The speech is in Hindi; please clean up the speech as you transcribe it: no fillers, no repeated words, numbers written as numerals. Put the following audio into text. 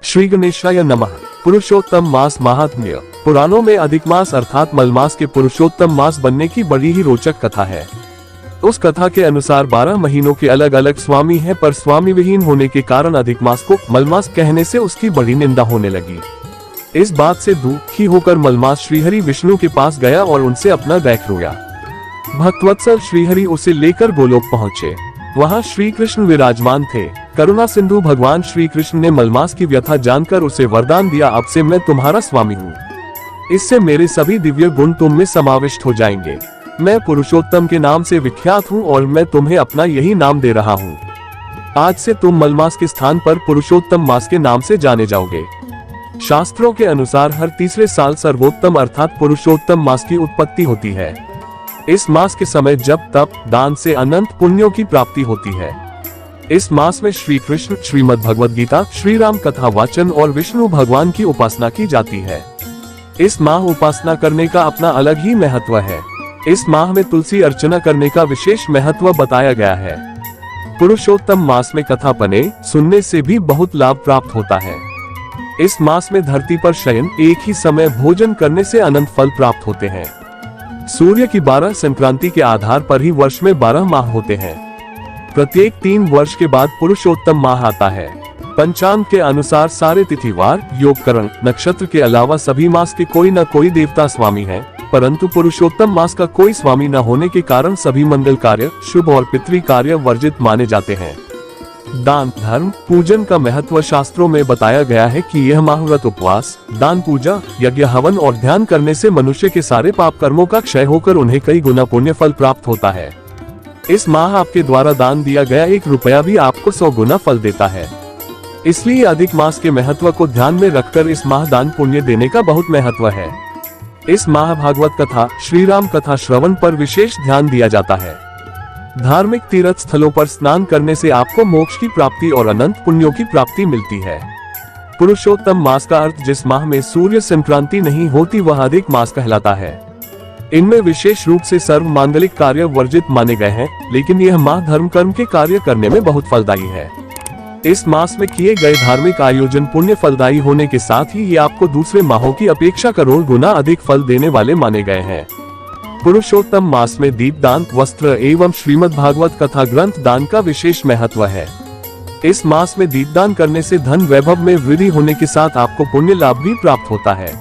श्री गणेशाय नमः। पुरुषोत्तम मास महात्म्य। पुराणों में अधिक मास अर्थात मलमास के पुरुषोत्तम मास बनने की बड़ी ही रोचक कथा है। उस कथा के अनुसार 12 महीनों के अलग अलग स्वामी हैं, पर स्वामी विहीन होने के कारण अधिक मास को मलमास कहने से उसकी बड़ी निंदा होने लगी। इस बात से दुखी होकर मलमास श्रीहरि विष्णु के पास गया और उनसे अपना दैख रोया। भक्तवत्सल श्रीहरि उसे लेकर गोलोक पहुँचे। वहाँ श्री कृष्ण विराजमान थे। करुणा सिंधु भगवान श्री कृष्ण ने मलमास की व्यथा जानकर उसे वरदान दिया, अब से मैं तुम्हारा स्वामी हूँ। इससे मेरे सभी दिव्य गुण तुम में समाविष्ट हो जाएंगे। मैं पुरुषोत्तम के नाम से विख्यात हूँ और मैं तुम्हें अपना यही नाम दे रहा हूँ। आज से तुम मलमास के स्थान पर पुरुषोत्तम मास के नाम से जाने जाओगे। शास्त्रों के अनुसार हर तीसरे साल सर्वोत्तम अर्थात पुरुषोत्तम मास की उत्पत्ति होती है। इस मास के समय जप तप दान से अनंत पुण्यों की प्राप्ति होती है। इस मास में श्री कृष्ण, श्रीमद् भगवद गीता, श्री राम कथा वाचन और विष्णु भगवान की उपासना की जाती है। इस माह उपासना करने का अपना अलग ही महत्व है। इस माह में तुलसी अर्चना करने का विशेष महत्व बताया गया है। पुरुषोत्तम मास में कथा पढ़ने सुनने से भी बहुत लाभ प्राप्त होता है। इस मास में धरती पर शयन, एक ही समय भोजन करने से अनंत फल प्राप्त होते हैं। सूर्य की 12 संक्रांति के आधार पर ही वर्ष में 12 माह होते हैं। प्रत्येक 3 वर्ष के बाद पुरुषोत्तम माह आता है। पंचांग के अनुसार सारे तिथिवार, योगकरण, नक्षत्र के अलावा सभी मास के कोई न कोई देवता स्वामी है, परंतु पुरुषोत्तम मास का कोई स्वामी न होने के कारण सभी मंगल कार्य, शुभ और पितृ कार्य वर्जित माने जाते हैं। दान धर्म पूजन का महत्व शास्त्रों में बताया गया है कि यह माह व्रत, उपवास, दान, पूजा, यज्ञ, हवन और ध्यान करने से मनुष्य के सारे पाप कर्मों का क्षय होकर उन्हें कई गुना पुण्य फल प्राप्त होता है। इस माह आपके द्वारा दान दिया गया 1 रुपया भी आपको 100 गुना फल देता है। इसलिए अधिक मास के महत्व को ध्यान में रखकर इस माह दान पुण्य देने का बहुत महत्व है। इस माह भागवत कथा, श्री राम कथा श्रवण पर विशेष ध्यान दिया जाता है। धार्मिक तीर्थ स्थलों पर स्नान करने से आपको मोक्ष की प्राप्ति और अनंत पुण्यों की प्राप्ति मिलती है। पुरुषोत्तम मास का अर्थ जिस माह में सूर्य संक्रांति नहीं होती वह अधिक मास कहलाता है। इनमें विशेष रूप से सर्व मांगलिक कार्य वर्जित माने गए हैं, लेकिन यह माह धर्म कर्म के कार्य करने में बहुत फलदायी है। इस मास में किए गए धार्मिक आयोजन पुण्य फलदायी होने के साथ ही ये आपको दूसरे माहों की अपेक्षा करोड़ गुना अधिक फल देने वाले माने गए हैं। पुरुषोत्तम मास में दीपदान, वस्त्र एवं श्रीमद् भागवत कथा ग्रंथ दान का विशेष महत्व है। इस मास में दीपदान करने से धन वैभव में वृद्धि होने के साथ आपको पुण्य लाभ भी प्राप्त होता है।